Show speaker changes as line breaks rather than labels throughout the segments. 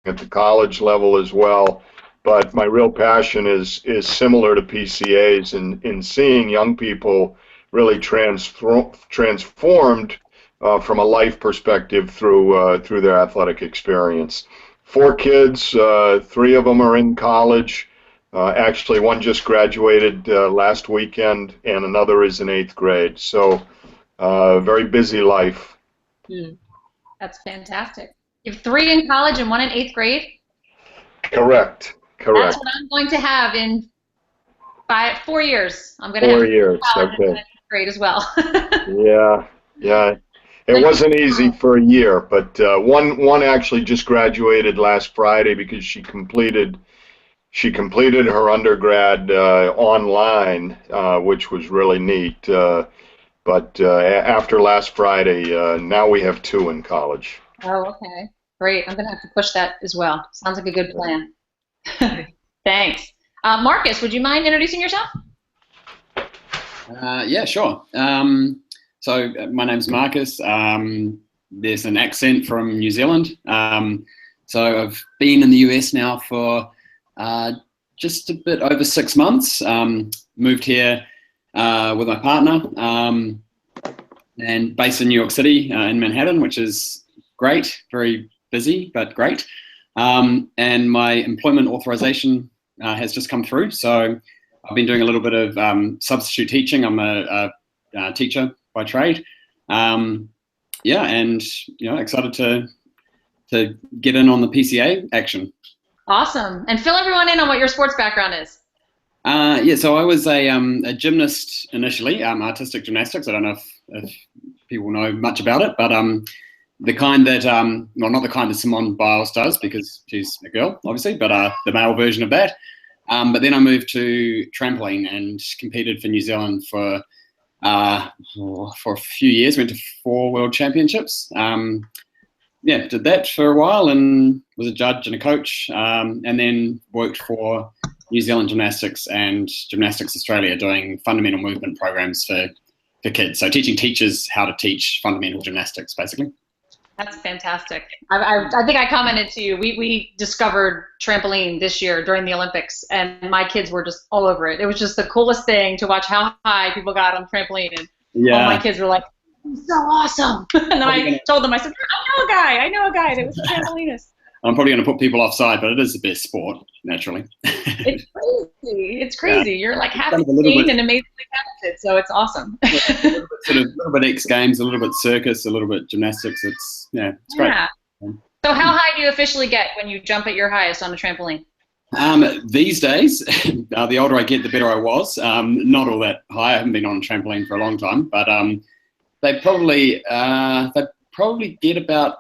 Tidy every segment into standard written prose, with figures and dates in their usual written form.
at the college level as well. But my real passion is similar to PCA's in seeing young people really transformed from a life perspective through their athletic experience. Four kids, three of them are in college. Actually, one just graduated last weekend, and another is in 8th grade. So, very busy life.
That's fantastic. You have three in college and one in 8th grade?
Correct.
That's what I'm going to have in 4 years. I'm going to
4
have
years.
college
Okay.
and 8th grade as well.
Yeah. It wasn't easy for a year, but one actually just graduated last Friday because she completed her undergrad online, which was really neat. But after last Friday, now we have two in college.
Oh, okay. Great. I'm going to have to push that as well. Sounds like a good plan. Thanks. Marcus, would you mind introducing yourself?
Yeah, sure. So my name's Marcus. There's an accent from New Zealand. So I've been in the US now for just a bit over 6 months. Moved here with my partner and based in New York City in Manhattan, which is great, very busy, but great. And my employment authorization has just come through. So I've been doing a little bit of substitute teaching. I'm a teacher by trade. Yeah, and excited to get in on the PCA action.
Awesome. And fill everyone in on what your sports background is.
Yeah, so I was a gymnast initially, artistic gymnastics. I don't know if people know much about it, but the kind that, well, not the kind that Simone Biles does because she's a girl, obviously, but the male version of that. But then I moved to trampoline and competed for New Zealand for a few years. Went to 4 world championships. Yeah, did that for a while and was a judge and a coach, and then worked for New Zealand Gymnastics and Gymnastics Australia doing fundamental movement programs for kids. So teaching teachers how to teach fundamental gymnastics, basically.
That's fantastic. I think I commented to you, we discovered trampoline this year during the Olympics, and my kids were just all over it. It was just the coolest thing to watch how high people got on trampoline, and all my kids were like, so awesome. And then I told them, I said, I know a guy that was a trampolinist.
I'm probably going to put people offside, but it is the best sport, naturally.
It's crazy. It's crazy. Yeah. You're like half insane and amazingly talented, so it's awesome.
A little bit X Games, a little bit circus, a little bit gymnastics. It's great.
Yeah. So how high do you officially get when you jump at your highest on a trampoline?
These days, the older I get, the better I was. Not all that high. I haven't been on a trampoline for a long time, but they probably get about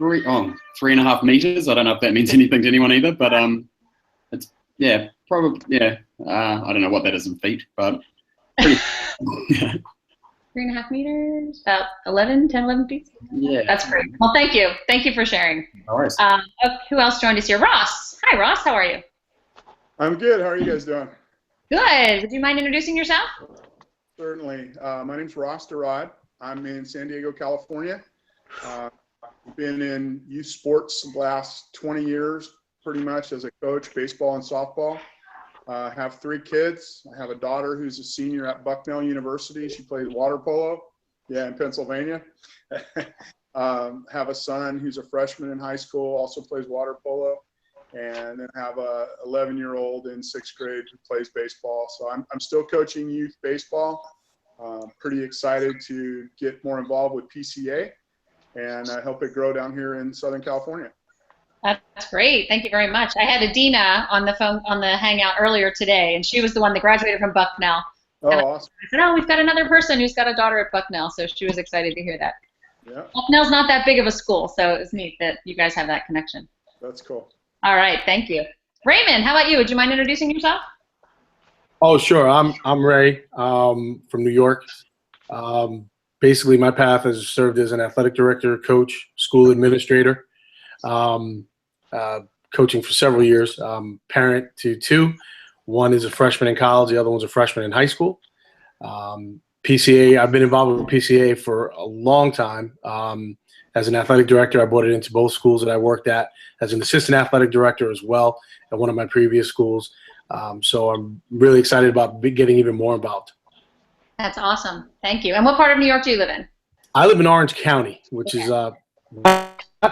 3.5 meters. I don't know if that means anything to anyone either, but it's probably I don't know what that is in feet, but pretty,
3.5 meters, about 11 feet.
Yeah,
that's great. Well, thank you for sharing.
No worries.
Who else joined us here? Ross. Hi, Ross. How are you?
I'm good. How are you guys doing?
Good. Would you mind introducing yourself?
Certainly. My name's Ross Durad. I'm in San Diego, California. Been in youth sports the last 20 years, pretty much as a coach, baseball and softball. Have 3 kids. I have a daughter who's a senior at Bucknell University. She plays water polo, in Pennsylvania. Have a son who's a freshman in high school, also plays water polo. And then have a 11-year-old in 6th grade who plays baseball. So I'm still coaching youth baseball. Pretty excited to get more involved with PCA and help it grow down here in Southern California.
That's great. Thank you very much. I had Adina on the phone on the Hangout earlier today, and she was the one that graduated from Bucknell.
Oh, awesome.
I said, we've got another person who's got a daughter at Bucknell, so she was excited to hear that.
Yeah.
Bucknell's not that big of a school, so it's neat that you guys have that connection.
That's cool.
All right, thank you. Raymond, how about you? Would you mind introducing yourself?
Oh, sure. I'm Ray from New York. Basically, my path has served as an athletic director, coach, school administrator, coaching for several years. Parent to 2. One is a freshman in college. The other one's a freshman in high school. PCA, I've been involved with PCA for a long time. as an athletic director. I brought it into both schools that I worked at as an assistant athletic director as well at one of my previous schools. So I'm really excited about getting even more involved.
That's awesome. Thank you. And what part of New York do you live in?
I live in Orange County, which is not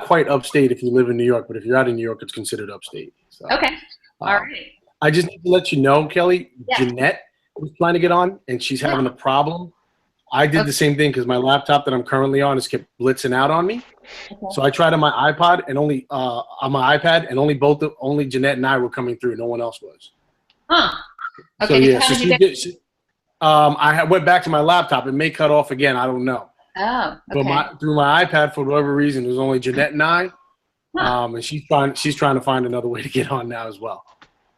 quite upstate if you live in New York, but if you're out in New York, it's considered upstate. So,
Okay. All right.
I just need to let you know, Kelly,
Yeah.
Jeanette was trying to get on, and she's having a problem. I did the same thing because my laptop that I'm currently on has kept blitzing out on me.
Okay.
So I tried on my iPod and only only Jeanette and I were coming through. No one else was.
Huh. Okay.
So yeah, so
How many days-
I went back to my laptop. It may cut off again. I don't know.
Oh, okay.
But through my iPad, for whatever reason, it was only Jeanette and I. And she's trying to find another way to get on now as well.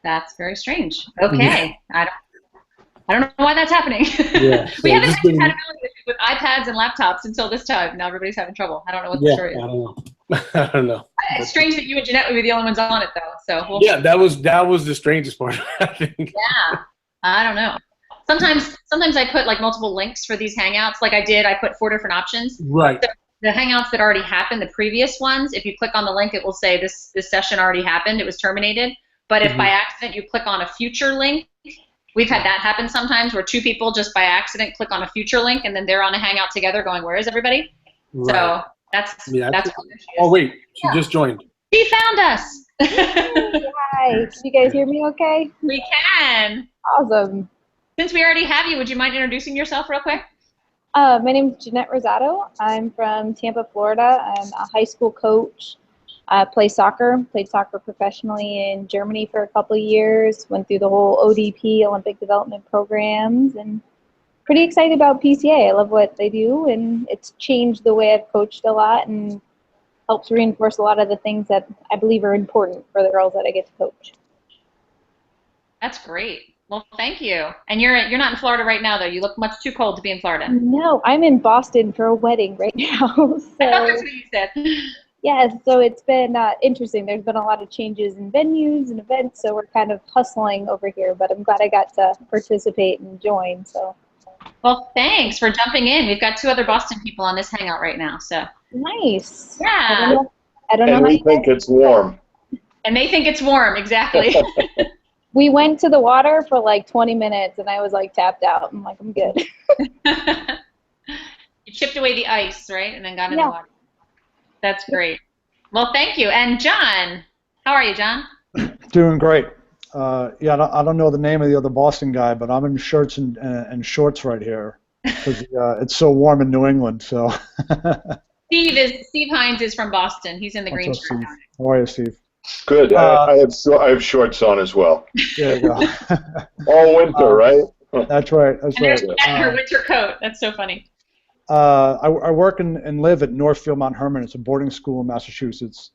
That's very strange. Okay. I don't know why that's happening.
Yeah,
We
so
haven't
just
had
been-
compatibility with iPads and laptops until this time. Now everybody's having trouble. I don't know what the
Yeah,
story is.
I don't know. I don't know.
It's strange that you and Jeanette would be the only ones on it, though. So we'll
Yeah, that was the strangest part. I think.
Yeah, I don't know. Sometimes I put like multiple links for these Hangouts. Like I put 4 different options.
Right.
So the Hangouts that already happened, the previous ones, if you click on the link, it will say this session already happened. It was terminated. But if by accident you click on a future link, we've had that happen sometimes where 2 people just by accident click on a future link and then they're on a Hangout together going, where is everybody?
Right.
So that's what the issue is.
Oh wait, she just joined.
She found us.
Hi, can you guys hear me okay?
We can.
Awesome.
Since we already have you, would you mind introducing yourself real quick?
My name is Jeanette Rosato. I'm from Tampa, Florida. I'm a high school coach. I played soccer professionally in Germany for a couple of years, went through the whole ODP, Olympic Development Programs, and pretty excited about PCA. I love what they do, and it's changed the way I've coached a lot and helps reinforce a lot of the things that I believe are important for the girls that I get to coach.
That's great. Well, thank you. And you're not in Florida right now, though. You look much too cold to be in Florida.
No, I'm in Boston for a wedding right now.
I thought that's what you said.
Yeah, so it's been interesting. There's been a lot of changes in venues and events, so we're kind of hustling over here, but I'm glad I got to participate and join. So
Well, thanks for jumping in. We've got 2 other Boston people on this Hangout right now. So
nice.
yeah.
I don't know
And
how
we
you
think
guys,
it's warm.
And they think it's warm. Exactly.
we went to the water for like 20 minutes, and I was like tapped out. I'm like, I'm good.
You chipped away the ice, right? And then got in
Yeah.
the water. That's great. Well, thank you. And John, how are you, John?
Doing great. Yeah, I don't know the name of the other Boston guy, but I'm in shirts and shorts right here because it's so warm in New England. So.
Steve Hines is from Boston. He's in the green
What's up,
shirt.
Steve? How are you, Steve?
Good. I have shorts on as well.
There you go.
All winter, right?
That's right. That's
And there's
right.
her winter coat. That's so funny.
I work and live at Northfield Mount Hermon. It's a boarding school in Massachusetts,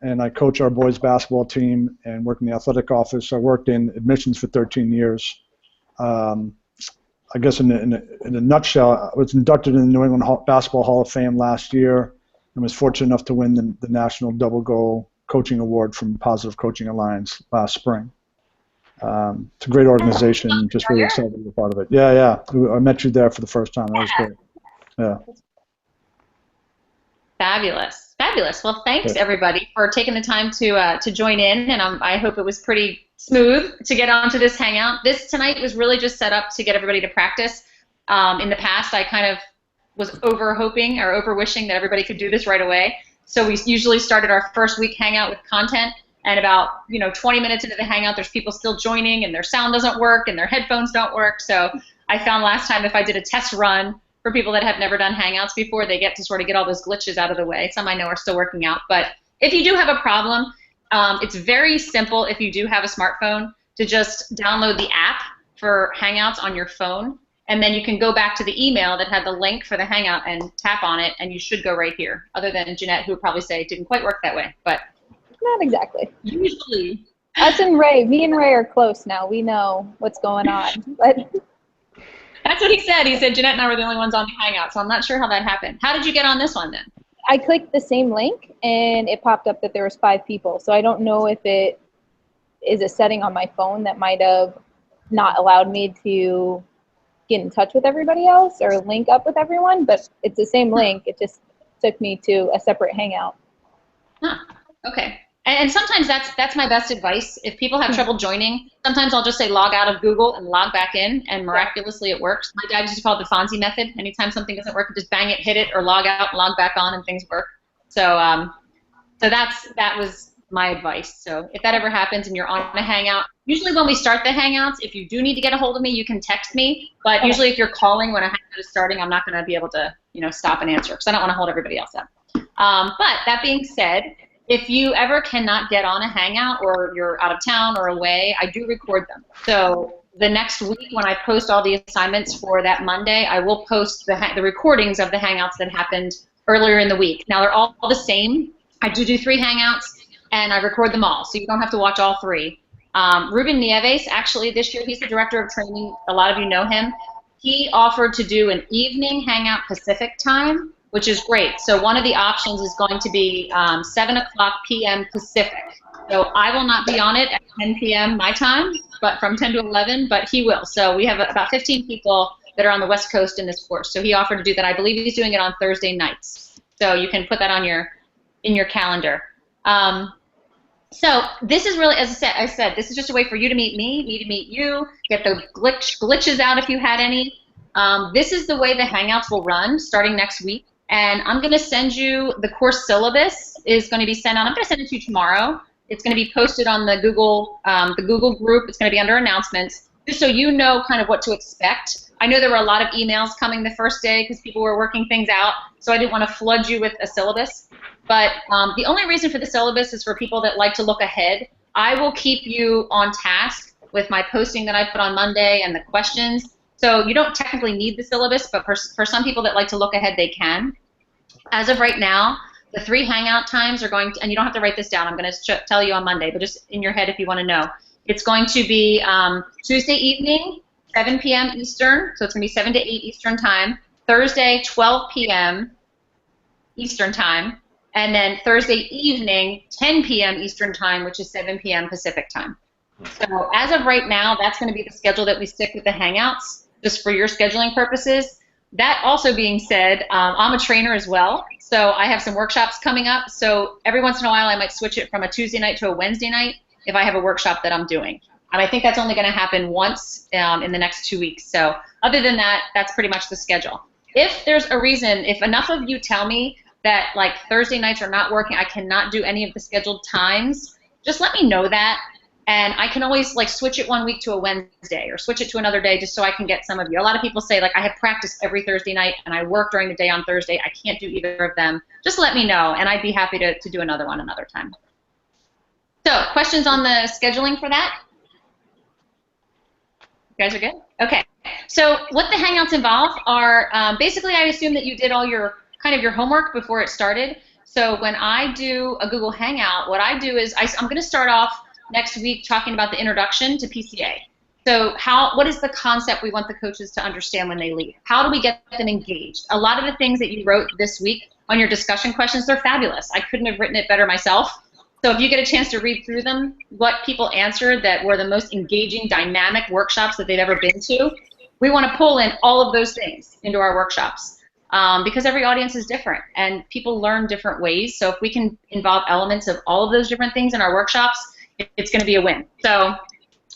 and I coach our boys basketball team and work in the athletic office. I worked in admissions for 13 years. I guess in a nutshell, I was inducted in the New England Basketball Hall of Fame last year and was fortunate enough to win the National Double Goal Coaching Award from Positive Coaching Alliance last spring. It's a great organization. Just really excited to be a part of it. Yeah. I met you there for the first time. That was great. Yeah.
Fabulous. Well, thanks everybody for taking the time to join in, and I hope it was pretty smooth to get onto this Hangout. This tonight was really just set up to get everybody to practice. In the past, I kind of was over-hoping or over-wishing that everybody could do this right away. So we usually started our first week Hangout with content, and about 20 minutes into the Hangout, there's people still joining, and their sound doesn't work, and their headphones don't work. So I found last time if I did a test run for people that have never done Hangouts before, they get to sort of get all those glitches out of the way. Some I know are still working out. But if you do have a problem, it's very simple if you do have a smartphone to just download the app for Hangouts on your phone, and then you can go back to the email that had the link for the Hangout and tap on it, and you should go right here, other than Jeanette, who would probably say it didn't quite work that way. But
Not exactly.
usually.
Us and Ray, me and Ray are close now. We know what's going on. But
That's what he said. He said Jeanette and I were the only ones on the Hangout, so I'm not sure how that happened. How did you get on this one then?
I clicked the same link, and it popped up that there was 5 people. So I don't know if it is a setting on my phone that might have not allowed me to get in touch with everybody else or link up with everyone, but it's the same link. It just took me to a separate hangout.
Huh. Okay. And sometimes that's my best advice. If people have trouble joining, sometimes I'll just say log out of Google and log back in, and miraculously it works. My dad used to call it the Fonzie method. Anytime something doesn't work, just bang it, hit it, or log out, log back on, and things work. So so that was my advice. So if that ever happens and you're on a hangout, usually when we start the hangouts, if you do need to get a hold of me, you can text me. But usually if you're calling when a hangout is starting, I'm not going to be able to stop and answer because I don't want to hold everybody else up. But that being said, if you ever cannot get on a hangout or you're out of town or away, I do record them. So the next week when I post all the assignments for that Monday, I will post the recordings of the hangouts that happened earlier in the week. Now they're all the same. I do 3 hangouts and I record them all, so you don't have to watch all 3. Ruben Nieves, actually this year, he's the director of training. A lot of you know him. He offered to do an evening hangout Pacific time, which is great. So one of the options is going to be 7 p.m. Pacific. So I will not be on it at 10 p.m. my time, but from 10 to 11, but he will. So we have about 15 people that are on the West Coast in this course. So he offered to do that. I believe he's doing it on Thursday nights. So you can put that on in your calendar. So this is really, as I said, this is just a way for you to meet me to meet you, get the glitches out if you had any. This is the way the Hangouts will run starting next week. And I'm going to send you the course syllabus is going to be sent on. I'm going to send it to you tomorrow. It's going to be posted on the Google group. It's going to be under announcements, just so you know kind of what to expect. I know there were a lot of emails coming the first day because people were working things out, so I didn't want to flood you with a syllabus. But the only reason for the syllabus is for people that like to look ahead. I will keep you on task with my posting that I put on Monday and the questions. So you don't technically need the syllabus, but for some people that like to look ahead, they can. As of right now, the 3 hangout times are going to, and you don't have to write this down, I'm going to tell you on Monday, but just in your head if you want to know. It's going to be Tuesday evening, 7 p.m. Eastern, so it's going to be 7 to 8 Eastern time. Thursday, 12 p.m. Eastern time. And then Thursday evening, 10 p.m. Eastern time, which is 7 p.m. Pacific time. So as of right now, that's going to be the schedule that we stick with the Hangouts, just for your scheduling purposes. That also being said, I'm a trainer as well, so I have some workshops coming up. So every once in a while, I might switch it from a Tuesday night to a Wednesday night if I have a workshop that I'm doing. And I think that's only going to happen once in the next 2 weeks. So other than that, that's pretty much the schedule. If there's a reason, if enough of you tell me that like Thursday nights are not working, I cannot do any of the scheduled times, just let me know that. And I can always like switch it one week to a Wednesday or switch it to another day just so I can get some of you. A lot of people say like I have practice every Thursday night and I work during the day on Thursday. I can't do either of them. Just let me know and I'd be happy to do another one another time. So questions on the scheduling for that? You guys are good? Okay. So what the Hangouts involve are basically I assume that you did all your kind of your homework before it started. So when I do a Google Hangout, what I do is I'm going to start off next week talking about the introduction to PCA. So what is the concept we want the coaches to understand when they leave? How do we get them engaged? A lot of the things that you wrote this week on your discussion questions, they're fabulous. I couldn't have written it better myself. So if you get a chance to read through them, what people answered that were the most engaging, dynamic workshops that they've ever been to, we want to pull in all of those things into our workshops. Because every audience is different and people learn different ways. So if we can involve elements of all of those different things in our workshops, it's going to be a win. So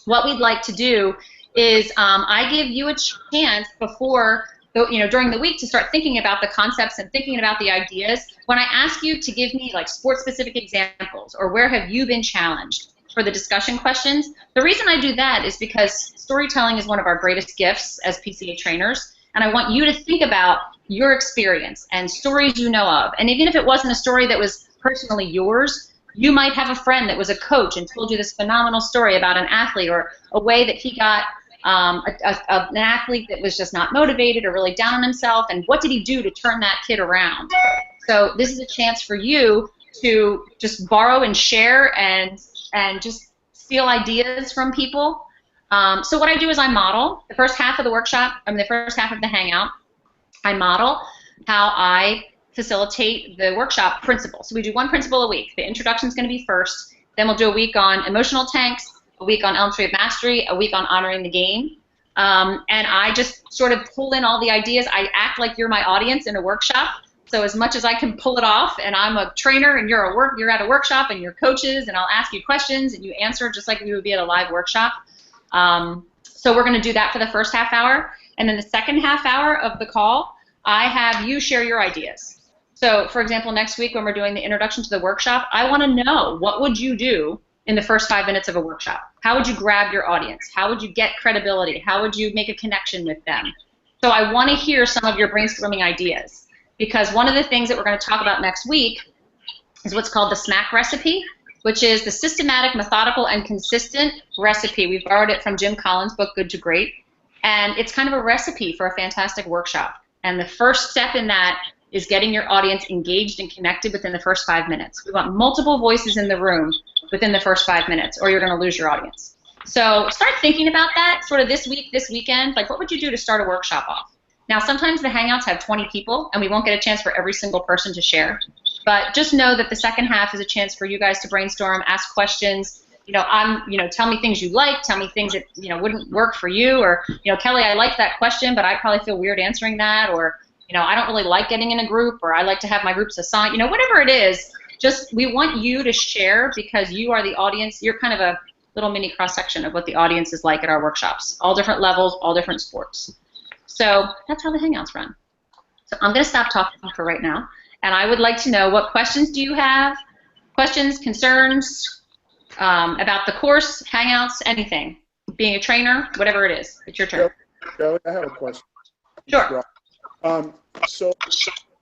what we'd like to do is I give you a chance before, during the week to start thinking about the concepts and thinking about the ideas. When I ask you to give me like sport-specific examples or where have you been challenged for the discussion questions, the reason I do that is because storytelling is one of our greatest gifts as PCA trainers. And I want you to think about your experience and stories you know of. And even if it wasn't a story that was personally yours, you might have a friend that was a coach and told you this phenomenal story about an athlete or a way that he got an athlete that was just not motivated or really down on himself, and what did he do to turn that kid around? So this is a chance for you to just borrow and share and just steal ideas from people. So what I do is I model the first half of the workshop, the first half of the Hangout. I model how I facilitate the workshop principles. So we do one principle a week. The introduction is going to be first. Then we'll do a week on emotional tanks, a week on Elements of Mastery, a week on honoring the game. And I just sort of pull in all the ideas. I act like you're my audience in a workshop. So as much as I can pull it off, and I'm a trainer and you're at a workshop and you're coaches, and I'll ask you questions and you answer just like we would be at a live workshop. So we're going to do that for the first half hour. And then the second half hour of the call, I have you share your ideas. So for example, next week when we're doing the introduction to the workshop, I want to know, what would you do in the first 5 minutes of a workshop? How would you grab your audience? How would you get credibility? How would you make a connection with them? So I want to hear some of your brainstorming ideas, because one of the things that we're going to talk about next week is what's called the SMAC recipe, which is the systematic, methodical, and consistent recipe. We've borrowed it from Jim Collins' book, Good to Great, and it's kind of a recipe for a fantastic workshop. And the first step in that is getting your audience engaged and connected within the first 5 minutes. We want multiple voices in the room within the first 5 minutes, or you're going to lose your audience. So start thinking about that sort of this week, this weekend. Like, what would you do to start a workshop off? Now, sometimes the Hangouts have 20 people, and we won't get a chance for every single person to share. But just know that the second half is a chance for you guys to brainstorm, ask questions. Tell me things you like, tell me things that, wouldn't work for you, or, Kelly, I like that question, but I probably feel weird answering that, or, I don't really like getting in a group, or I like to have my groups assigned, whatever it is. Just, we want you to share, because you are the audience. You're kind of a little mini cross-section of what the audience is like at our workshops. All different levels, all different sports. So that's how the Hangouts run. So I'm going to stop talking for right now, and I would like to know, what questions do you have? Questions, concerns about the course, Hangouts, anything. Being a trainer, whatever it is. It's your turn.
Kelly, I have a question.
Sure.
So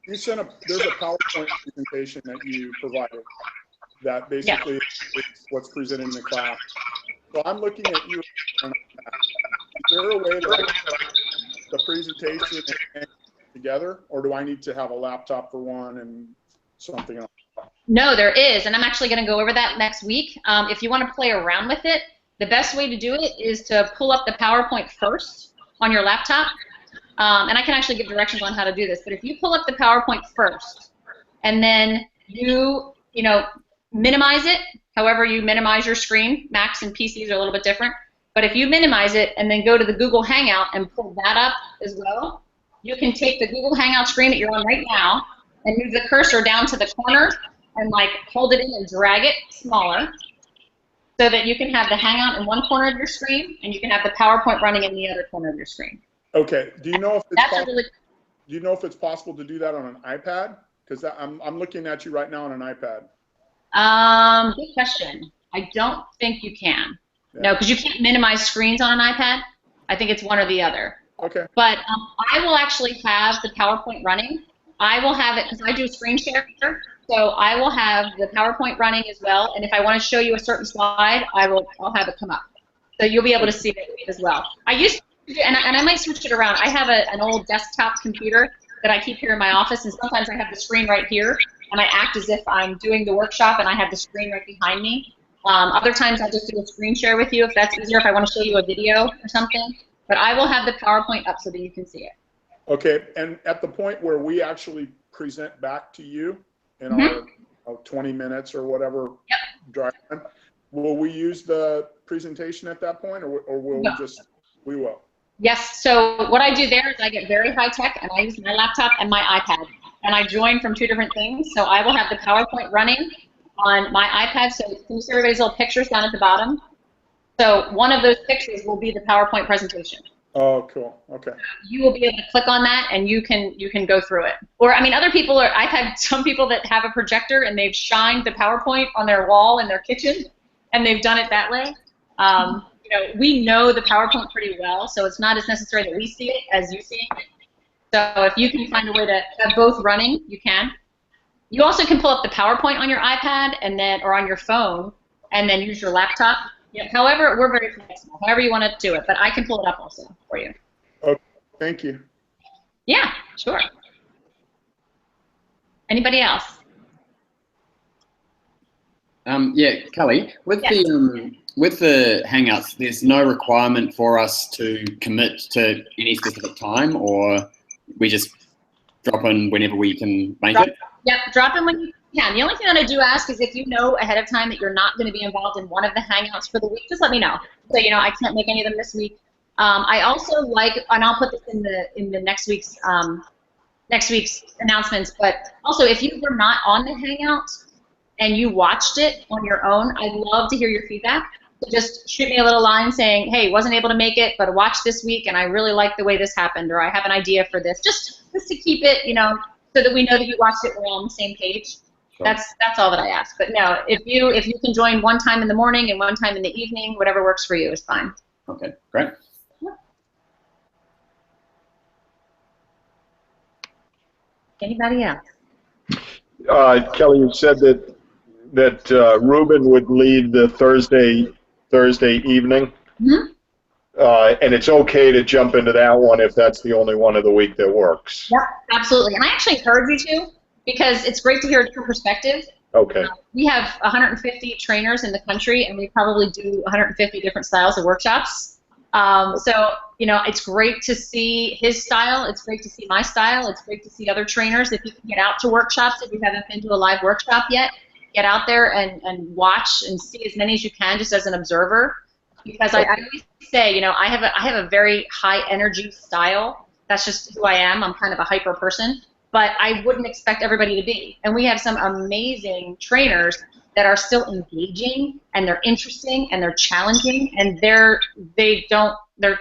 you sent there's a PowerPoint presentation that you provided that basically is what's presented in the class. So I'm looking at you. Is there a way that I can put the presentation and together, or do I need to have a laptop for one and something else?
No, there is, and I'm actually going to go over that next week. If you want to play around with it, the best way to do it is to pull up the PowerPoint first on your laptop. And I can actually give directions on how to do this, but if you pull up the PowerPoint first, and then you minimize it, however you minimize your screen, Macs and PCs are a little bit different, but if you minimize it and then go to the Google Hangout and pull that up as well, you can take the Google Hangout screen that you're on right now and move the cursor down to the corner and hold it in and drag it smaller, so that you can have the Hangout in one corner of your screen and you can have the PowerPoint running in the other corner of your screen.
Okay. Do you know if it's possible to do that on an iPad? Because I'm looking at you right now on an iPad.
Good question. I don't think you can. Yeah. No, because you can't minimize screens on an iPad. I think it's one or the other.
Okay.
But I will actually have the PowerPoint running. I will have it, because I do screen share, so I will have the PowerPoint running as well. And if I want to show you a certain slide, I'll have it come up. So you'll be able to see it as well. I used to, and I might switch it around. I have an old desktop computer that I keep here in my office, and sometimes I have the screen right here, and I act as if I'm doing the workshop and I have the screen right behind me. Other times I'll just do a screen share with you if that's easier, if I want to show you a video or something. But I will have the PowerPoint up so that you can see it.
Okay, and at the point where we actually present back to you in our 20 minutes or whatever drive time, will we use the presentation at that point, or will we will?
Yes, so what I do there is I get very high tech, and I use my laptop and my iPad, and I join from two different things. So I will have the PowerPoint running on my iPad. So can you see everybody's little pictures down at the bottom? So one of those pictures will be the PowerPoint presentation.
Oh, cool. Okay.
You will be able to click on that, and you can go through it. Or other people I've had some people that have a projector and they've shined the PowerPoint on their wall in their kitchen, and they've done it that way. We know the PowerPoint pretty well, so it's not as necessary that we see it as you see it. So if you can find a way to have both running, you can. You also can pull up the PowerPoint on your iPad or on your phone, and then use your laptop. However, we're very flexible. However you want to do it, but I can pull it up also for you.
Okay, thank you.
Yeah, sure. Anybody else?
Kelly, with the Hangouts, there's no requirement for us to commit to any specific time, or we just drop in whenever we can make it?
Yep, drop in when you can. The only thing that I do ask is if you know ahead of time that you're not going to be involved in one of the Hangouts for the week, just let me know. So, I can't make any of them this week. I also like, and I'll put this in the next week's next week's announcements. But also, if you were not on the Hangout and you watched it on your own, I'd love to hear your feedback. So just shoot me a little line saying, hey, wasn't able to make it, but I watched this week and I really like the way this happened, or I have an idea for this. Just to keep it, so that we know that you watched it, we're all on the same page.
Sure.
That's all that I ask. But no, if you can join one time in the morning and one time in the evening, whatever works for you is fine.
Okay, great.
Anybody else?
Kelly, you said that Ruben would lead the Thursday evening,
Mm-hmm.
and it's okay to jump into that one if that's the only one of the week that works.
Yep, absolutely. And I actually encourage you to, because it's great to hear a different perspective.
Okay.
We have 150 trainers in the country, and we probably do 150 different styles of workshops. So, it's great to see his style. It's great to see my style. It's great to see other trainers. If you can get out to workshops, if you haven't been to a live workshop yet, get out there and watch and see as many as you can just as an observer. Because I always say, I have a very high energy style. That's just who I am. I'm kind of a hyper person. But I wouldn't expect everybody to be. And we have some amazing trainers that are still engaging, and they're interesting, and they're challenging, and their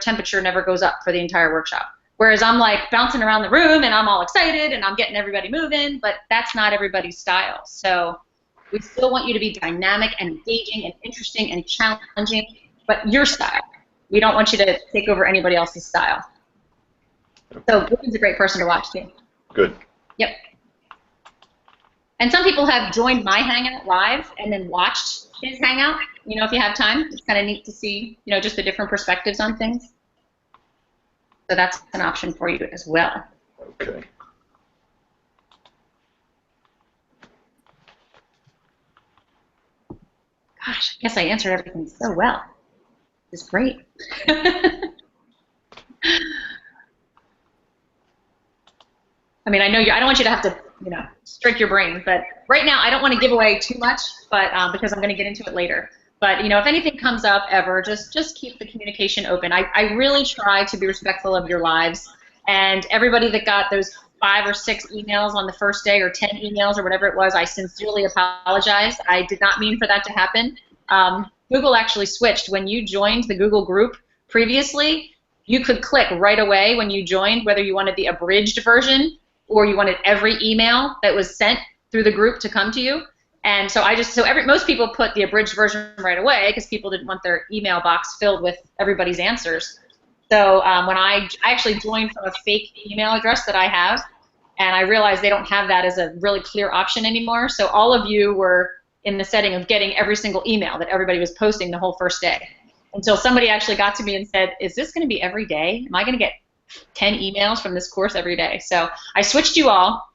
temperature never goes up for the entire workshop. Whereas I'm like bouncing around the room, and I'm all excited, and I'm getting everybody moving, but that's not everybody's style. So we still want you to be dynamic and engaging and interesting and challenging, but your style. We don't want you to take over anybody else's style. So Ruben's a great person to watch too.
Good.
Yep. And some people have joined my Hangout live and then watched his Hangout. If you have time, it's kind of neat to see, just the different perspectives on things. So that's an option for you as well.
Okay.
Gosh, I guess I answered everything so well. It's great. I mean, I know I don't want you to have to, strike your brain, but right now I don't want to give away too much, but because I'm going to get into it later. But if anything comes up ever, just keep the communication open. I really try to be respectful of your lives, and everybody that got those 5 or 6 emails on the first day, or 10 emails, or whatever it was, I sincerely apologize. I did not mean for that to happen. Google actually switched. When you joined the Google group previously, you could click right away when you joined whether you wanted the abridged version or you wanted every email that was sent through the group to come to you. And so most people put the abridged version right away because people didn't want their email box filled with everybody's answers. So when I actually joined from a fake email address that I have, and I realized they don't have that as a really clear option anymore. So all of you were in the setting of getting every single email that everybody was posting the whole first day. Until somebody actually got to me and said, is this going to be every day? Am I going to get 10 emails from this course every day? So I switched you all.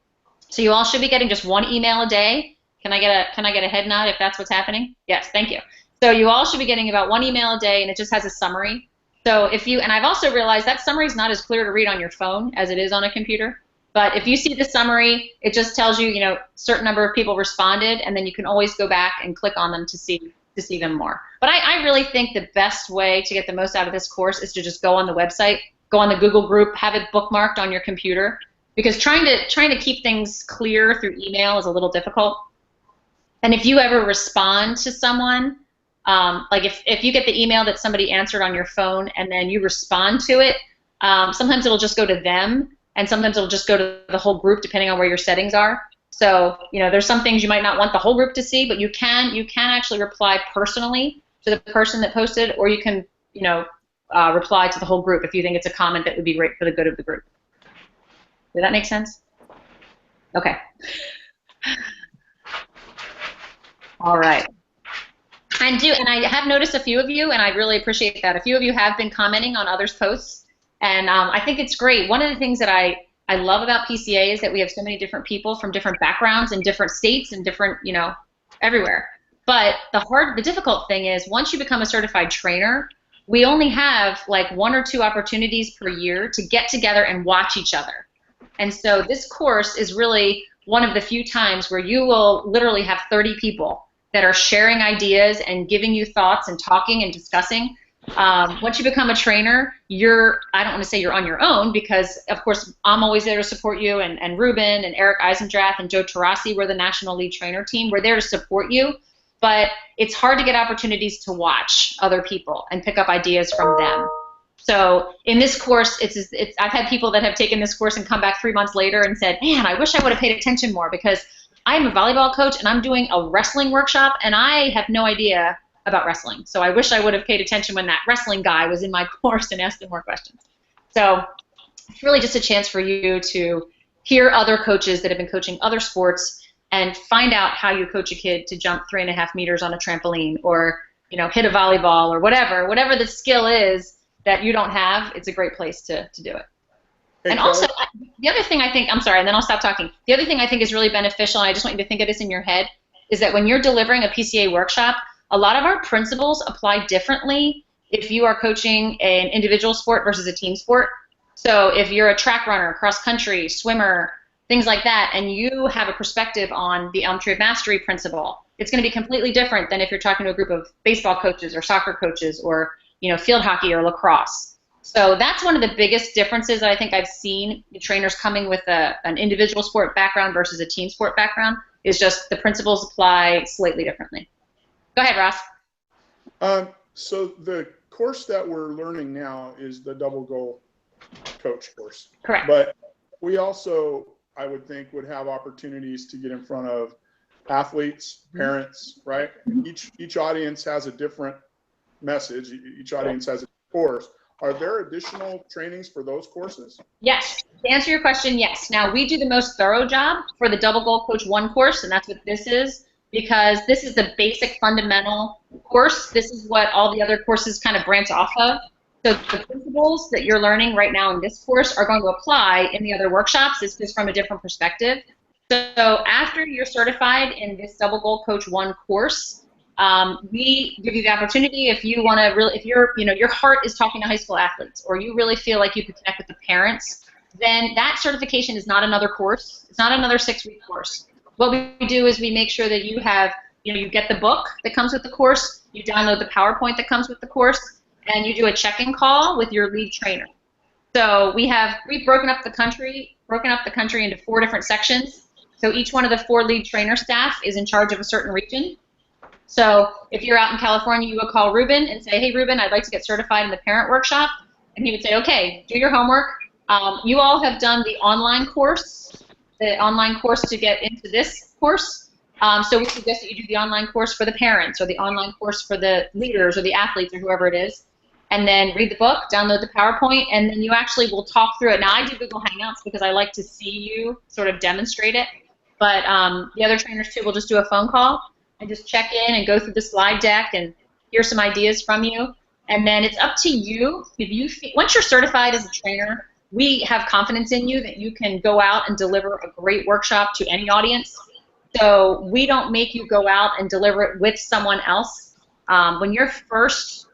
So you all should be getting just 1 email a day. Can I get a head nod if that's what's happening? Yes, thank you. So you all should be getting about 1 email a day, and it just has a summary. So and I've also realized that summary is not as clear to read on your phone as it is on a computer. But if you see the summary, it just tells you, certain number of people responded, and then you can always go back and click on them to see them more. But I really think the best way to get the most out of this course is to just go on the website, go on the Google group, have it bookmarked on your computer, because trying to keep things clear through email is a little difficult. And if you ever respond to someone, like if you get the email that somebody answered on your phone and then you respond to it, sometimes it'll just go to them, and sometimes it'll just go to the whole group depending on where your settings are. So there's some things you might not want the whole group to see, but you can actually reply personally to the person that posted, or you can reply to the whole group if you think it's a comment that would be great for the good of the group. Did that make sense? Okay. All right. And I have noticed a few of you, and I really appreciate that. A few of you have been commenting on others' posts, and I think it's great. One of the things that I love about PCA is that we have so many different people from different backgrounds and different states and different, everywhere. But the difficult thing is once you become a certified trainer, we only have like 1 or 2 opportunities per year to get together and watch each other. And so this course is really one of the few times where you will literally have 30 people that are sharing ideas and giving you thoughts and talking and discussing. Once you become a trainer, I don't want to say you're on your own, because of course I'm always there to support you, and Ruben and Eric Eisendrath and Joe Tarasi, we're the national lead trainer team. We're there to support you, but it's hard to get opportunities to watch other people and pick up ideas from them. So in this course, I've had people that have taken this course and come back 3 months later and said, man, I wish I would have paid attention more, because I'm a volleyball coach and I'm doing a wrestling workshop and I have no idea about wrestling. So I wish I would have paid attention when that wrestling guy was in my course and asked him more questions. So it's really just a chance for you to hear other coaches that have been coaching other sports and find out how you coach a kid to jump 3.5 meters on a trampoline, or hit a volleyball, or whatever the skill is that you don't have. It's a great place to do it.
Hey,
and also, the other thing I think, I'm sorry, and then I'll stop talking. The other thing I think is really beneficial, and I just want you to think of this in your head, is that when you're delivering a PCA workshop, a lot of our principles apply differently if you are coaching an individual sport versus a team sport. So if you're a track runner, cross country, swimmer, things like that, and you have a perspective on the Elm Tree of Mastery principle, it's going to be completely different than if you're talking to a group of baseball coaches or soccer coaches, or field hockey or lacrosse. So that's one of the biggest differences that I think I've seen in trainers coming with an individual sport background versus a team sport background, is just the principles apply slightly differently. Go ahead, Ross.
So the course that we're learning now is the double goal coach course.
Correct.
But we also, I would think, would have opportunities to get in front of athletes, parents, right? Each audience has a different message. Each audience has a course. Are there additional trainings for those courses?
Yes. To answer your question, yes. Now, we do the most thorough job for the Double Goal Coach 1 course, and that's what this is, because this is the basic fundamental course. This is what all the other courses kind of branch off of. So the principles that you're learning right now in this course are going to apply in the other workshops. It's just from a different perspective. So after you're certified in this Double Goal Coach 1 course, we give you the opportunity, if you want to really, if your heart is talking to high school athletes, or you really feel like you could connect with the parents, then that certification is not another course. It's not another 6-week course. What we do is we make sure that you have, you get the book that comes with the course, you download the PowerPoint that comes with the course, and you do a check-in call with your lead trainer. So we've broken up the country into 4 different sections. So each one of the 4 lead trainer staff is in charge of a certain region. So if you're out in California, you would call Ruben and say, hey, Ruben, I'd like to get certified in the parent workshop. And he would say, okay, do your homework. You all have done the online course to get into this course. So we suggest that you do the online course for the parents, or the online course for the leaders or the athletes or whoever it is. And then read the book, download the PowerPoint, and then you actually will talk through it. Now, I do Google Hangouts because I like to see you sort of demonstrate it. But the other trainers, too, will just do a phone call and just check in and go through the slide deck and hear some ideas from you. And then it's up to you. Once you're certified as a trainer, we have confidence in you that you can go out and deliver a great workshop to any audience. So we don't make you go out and deliver it with someone else. When you're first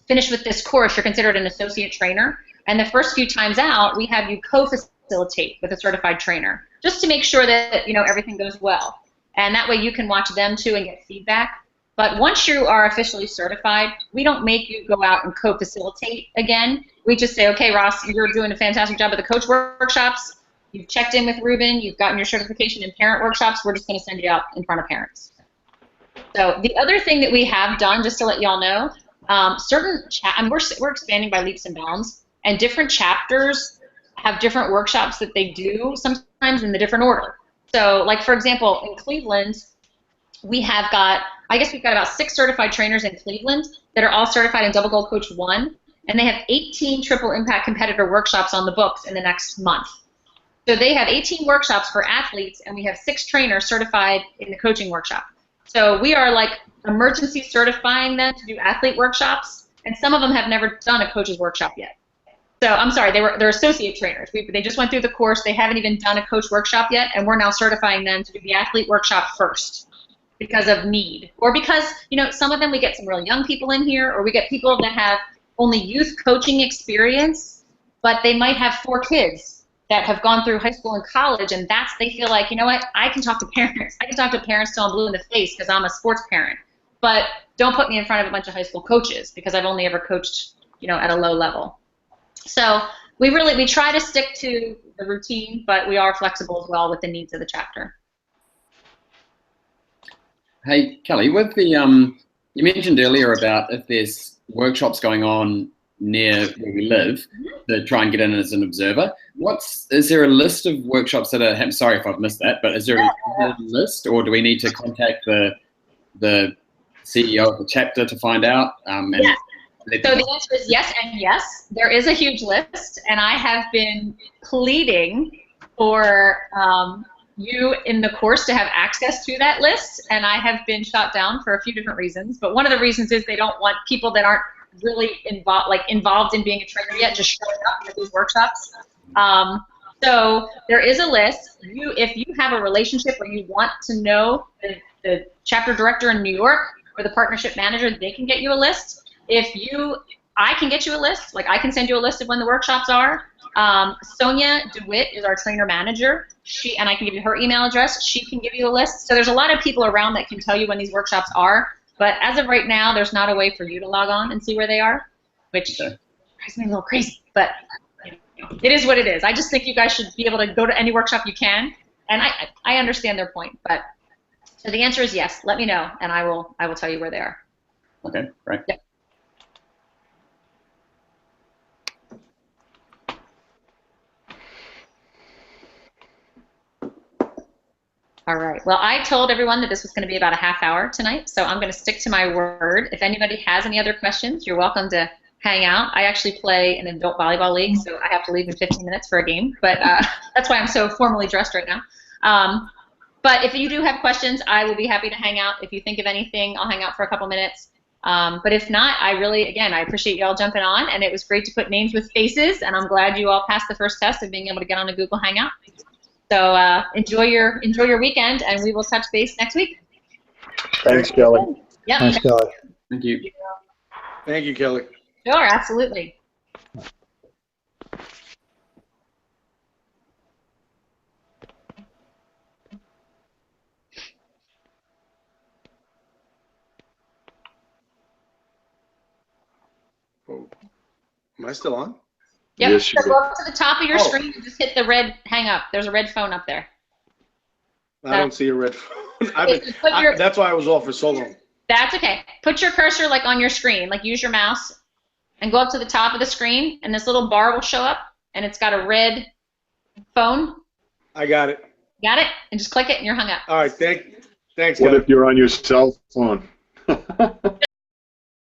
finished with this course, you're considered an associate trainer. And the first few times out, we have you co-facilitate with a certified trainer, just to make sure that everything goes well. And that way you can watch them too and get feedback. But once you are officially certified, we don't make you go out and co-facilitate again. We just say, okay, Ross, you're doing a fantastic job at the coach workshops. You've checked in with Ruben. You've gotten your certification in parent workshops. We're just going to send you out in front of parents. So the other thing that we have done, just to let y'all know, we're expanding by leaps and bounds, and different chapters have different workshops that they do sometimes in the different order. So, like, for example, in Cleveland, we've got about 6 certified trainers in Cleveland that are all certified in Double Goal Coach 1, and they have 18 Triple Impact Competitor workshops on the books in the next month. So they have 18 workshops for athletes, and we have 6 trainers certified in the coaching workshop. So we are like emergency certifying them to do athlete workshops, and some of them have never done a coach's workshop yet. So I'm sorry, they're associate trainers. They just went through the course. They haven't even done a coach workshop yet, and we're now certifying them to do the athlete workshop first because of need, or because some of them, we get some really young people in here, or we get people that have only youth coaching experience, but they might have 4 kids that have gone through high school and college, and they feel like, you know what, I can talk to parents. I can talk to parents till I'm blue in the face because I'm a sports parent. But don't put me in front of a bunch of high school coaches because I've only ever coached, at a low level. So we try to stick to the routine, but we are flexible as well with the needs of the chapter.
Hey, Kelly, with the you mentioned earlier about if there's workshops going on near where we live to try and get in as an observer. Is there a list of workshops that are? Sorry if I've missed that, but is there a list, or do we need to contact the CEO of the chapter to find out?
Yes. So the answer is yes and yes. There is a huge list, and I have been pleading for you in the course to have access to that list, and I have been shot down for a few different reasons. But one of the reasons is they don't want people that aren't really involved in being a trainer yet just showing up at these workshops. So there is a list. If you have a relationship where you want to know the chapter director in New York or the partnership manager, they can get you a list. I can get you a list. Like, I can send you a list of when the workshops are. Sonia DeWitt is our trainer manager. And I can give you her email address. She can give you a list. So there's a lot of people around that can tell you when these workshops are. But as of right now, there's not a way for you to log on and see where they are, which drives me a little crazy. But it is what it is. I just think you guys should be able to go to any workshop you can. And I understand their point. But so the answer is yes. Let me know, and I will tell you where they are.
Okay, great.
Yep. All right. Well, I told everyone that this was going to be about a half hour tonight, so I'm going to stick to my word. If anybody has any other questions, you're welcome to hang out. I actually play in an adult volleyball league, so I have to leave in 15 minutes for a game, but that's why I'm so formally dressed right now. But if you do have questions, I will be happy to hang out. If you think of anything, I'll hang out for a couple minutes. But if not, I appreciate you all jumping on, and it was great to put names with faces, and I'm glad you all passed the first test of being able to get on a Google Hangout. So enjoy your weekend, and we will touch base next week.
Thanks, Kelly.
Yep.
Thanks, Kelly.
Thank you.
Thank you, Kelly.
Sure, absolutely.
Oh, am I still on?
Yep.
Yes, you
So go up to the top of your
Oh.
screen and just hit the red hang up. There's a red phone up there.
I don't see a red phone.
Okay, so put your-
That's why I was off for so long.
That's okay. Put your cursor like on your screen, like use your mouse, and go up to the top of the screen, and this little bar will show up, and it's got a red phone.
I got it.
Got it? And just click it, and you're hung up.
All right. Thanks,
What
Kelly.
if you're on your cell phone?